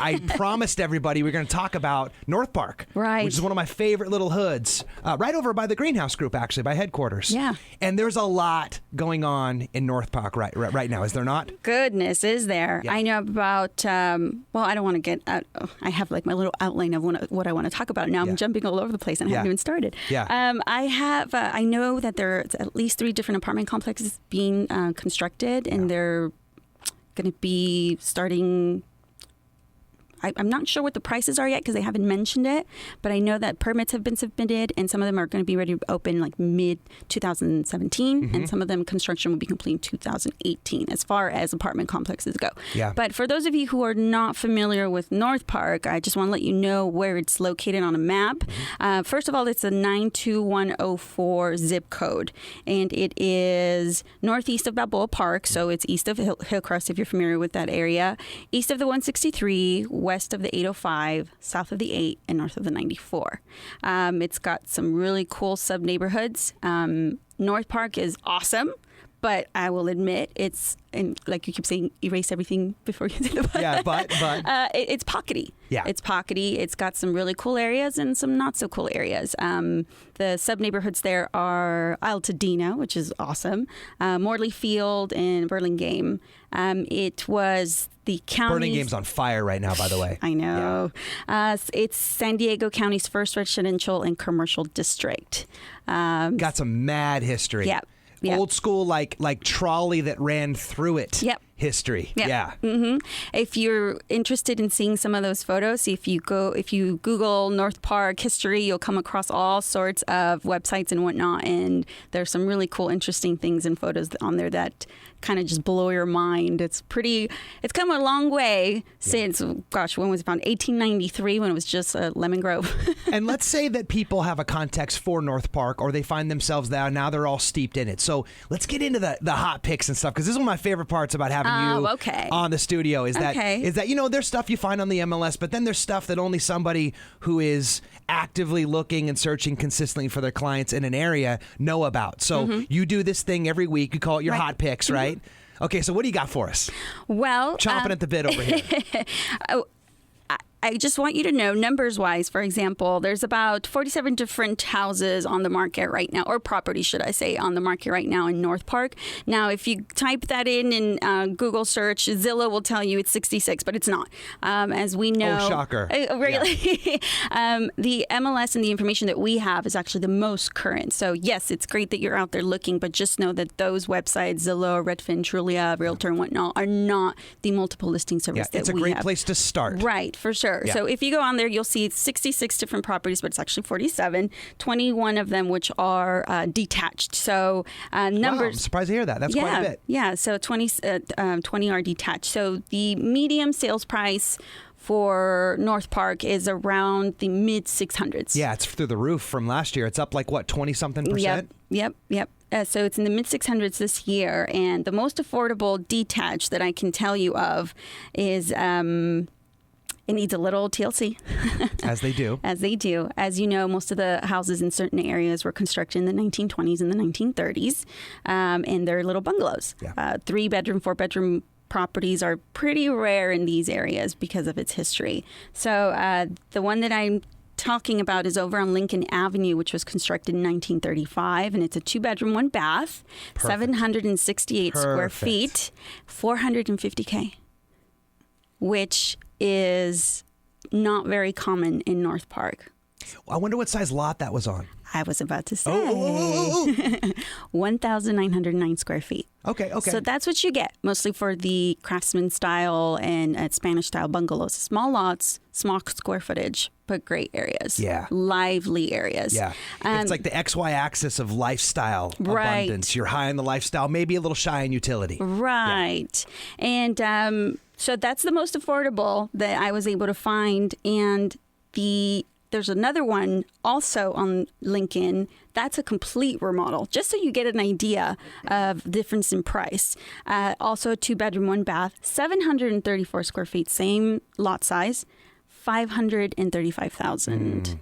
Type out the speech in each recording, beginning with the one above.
I promised everybody we're going to talk about North Park, Right. which is one of my favorite little hoods, right over by the Greenhouse Group, actually, by headquarters. Yeah. And there's a lot going on in North Park right now, is there not? Goodness, is there? Yeah. I know about, well, I don't want to get out. I have like my little outline of what I want to talk about. Now Yeah. I'm jumping all over the place and I Yeah. haven't even started. Yeah. I know that there's at least 3 different apartment complexes being constructed, and they're going to be starting. I'm not sure what the prices are yet because they haven't mentioned it, but I know that permits have been submitted and some of them are going to be ready to open like mid 2017 and some of them construction will be complete in 2018 as far as apartment complexes go. Yeah. But for those of you who are not familiar with North Park, I just want to let you know where it's located on a map. First of all, it's a 92104 zip code and it is northeast of Balboa Park, so it's east of Hillcrest if you're familiar with that area, east of the 163, west of the 805, south of the 8, and north of the 94. It's got some really cool sub-neighborhoods. North Park is awesome, but I will admit it's, and like you keep saying, erase everything before you say the but. Yeah, but. It's pockety. Yeah. It's pockety. It's got some really cool areas and some not so cool areas. The sub-neighborhoods there are Altadena, which is awesome, Morley Field, and Burlingame. It was the county. Burlingame's on fire right now, by the way. I know. It's San Diego County's first residential and commercial district. Got some mad history. Yep. Old school, like trolley that ran through it. Yep. History. Yep. Yeah. If you're interested in seeing some of those photos, if you Google North Park history, you'll come across all sorts of websites and whatnot. And there's some really cool, interesting things and photos on there that kind of just blow your mind. It's come a long way since, gosh, when was it found? 1893 when it was just Lemon Grove. And let's say that people have a context for North Park or they find themselves there. Now they're all steeped in it. So let's get into the hot picks and stuff, because this is one of my favorite parts about having you on the studio is that there's stuff you find on the MLS, but then there's stuff that only somebody who is actively looking and searching consistently for their clients in an area know about. So you do this thing every week. You call it your hot picks, right? Okay, so what do you got for us? Well, chomping at the bit over here. I just want you to know, numbers-wise, for example, there's about 47 different houses on the market right now, or properties, should I say, on the market right now in North Park. Now, if you type that in Google search, Zillow will tell you it's 66, but it's not. As we know... Oh, shocker. Really? Yeah. The MLS and the information that we have is actually the most current. So, yes, it's great that you're out there looking, but just know that those websites, Zillow, Redfin, Trulia, Realtor, and whatnot, are not the multiple listing service that we have. It's a great place to start. Right, for sure. Yeah. So if you go on there, you'll see 66 different properties, but it's actually 47, 21 of them which are detached. So numbers... Wow, I'm surprised to hear that. That's quite a bit. Yeah, so 20 are detached. So the medium sales price for North Park is around the mid 600s. Yeah, it's through the roof from last year. It's up like, what, 20-something%? Yep. So it's in the mid 600s this year. And the most affordable detached that I can tell you of is... it needs a little TLC. As they do. As they do. As you know, most of the houses in certain areas were constructed in the 1920s and the 1930s, and they're little bungalows. Yeah. 3-bedroom, 4-bedroom properties are pretty rare in these areas because of its history. So the one that I'm talking about is over on Lincoln Avenue, which was constructed in 1935, and it's a 2-bedroom, 1-bath, 768 square feet, $450K, which is not very common in North Park. I wonder what size lot that was on. I was about to say 1,909 square feet. Okay. So that's what you get, mostly for the craftsman style and Spanish style bungalows. Small lots, small square footage, but great areas. Yeah. Lively areas. Yeah. It's like the XY axis of lifestyle abundance. You're high on the lifestyle, maybe a little shy on utility. Right. Yeah. And so that's the most affordable that I was able to find. And there's another one also on Lincoln. That's a complete remodel, just so you get an idea of the difference in price. Also a 2-bedroom, 1-bath, 734 square feet, same lot size, $535,000.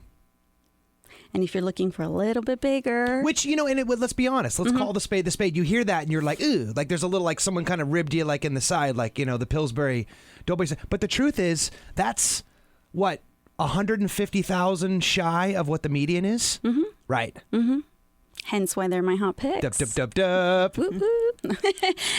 And if you're looking for a little bit bigger, which, and let's be honest, let's call the spade. You hear that and you're like, ooh, like there's a little, like someone kind of ribbed you like in the side, like, the Pillsbury Doughboy. But the truth is, that's what, 150,000 shy of what the median is? Mm-hmm. Right. Mm-hmm. Hence why they're my hot picks. Dup. Whoop, whoop.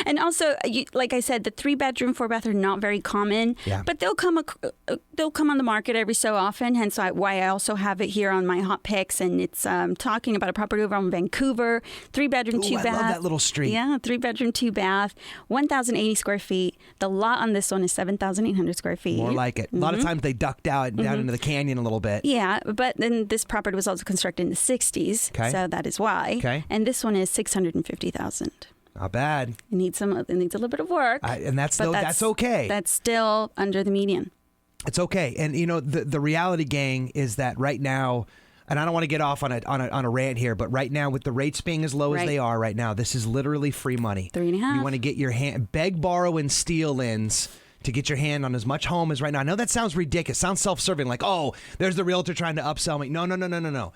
And also, like I said, the 3-bedroom, 4-bath are not very common, but they'll come on the market every so often. Hence why I also have it here on my hot picks. And it's talking about a property over in Vancouver, 3-bedroom, 2-bath. I love that little street. Yeah, 3-bedroom, 2-bath, 1,080 square feet. The lot on this one is 7,800 square feet. More like it. A lot of times they ducked out down into the canyon a little bit. Yeah, but then this property was also constructed in the 60s, so that is why. Okay. And this one is $650,000. Not bad. It needs a little bit of work. And that's okay. That's still under the median. It's okay. And the reality, gang, is that right now, and I don't want to get off on a rant here, but right now with the rates being as low as they are right now, this is literally free money. 3.5. You want to get your hand, beg, borrow, and steal ins to get your hand on as much home as right now. I know that sounds ridiculous. Sounds self-serving. Like, oh, there's the realtor trying to upsell me. No.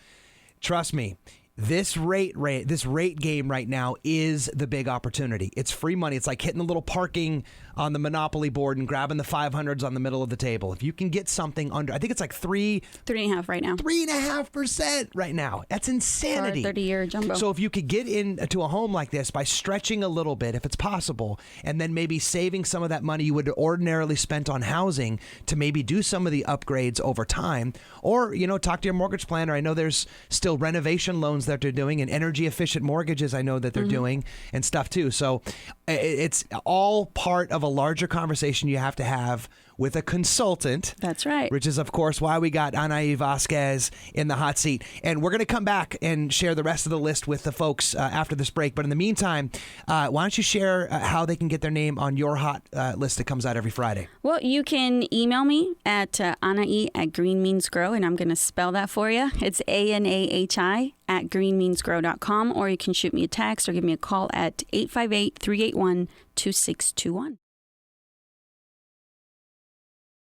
Trust me. This rate game right now is the big opportunity. It's free money. It's like hitting a little parking on the Monopoly board and grabbing the 500s on the middle of the table. If you can get something under, I think it's like 3.5 right now. 3.5% right now. That's insanity. For a 30-year jumbo. So if you could get into a home like this by stretching a little bit, if it's possible, and then maybe saving some of that money you would ordinarily spent on housing to maybe do some of the upgrades over time, or talk to your mortgage planner. I know there's still renovation loans that they're doing and energy efficient mortgages I know that they're doing and stuff too. So it's all part of a larger conversation you have to have with a consultant. That's right. Which is, of course, why we got Anaí Vasquez in the hot seat. And we're going to come back and share the rest of the list with the folks after this break. But in the meantime, why don't you share how they can get their name on your hot list that comes out every Friday? Well, you can email me at Anaí@greenmeansgrow, and I'm going to spell that for you. It's ANAHI@greenmeansgrow.com, or you can shoot me a text or give me a call at 858-381-2621.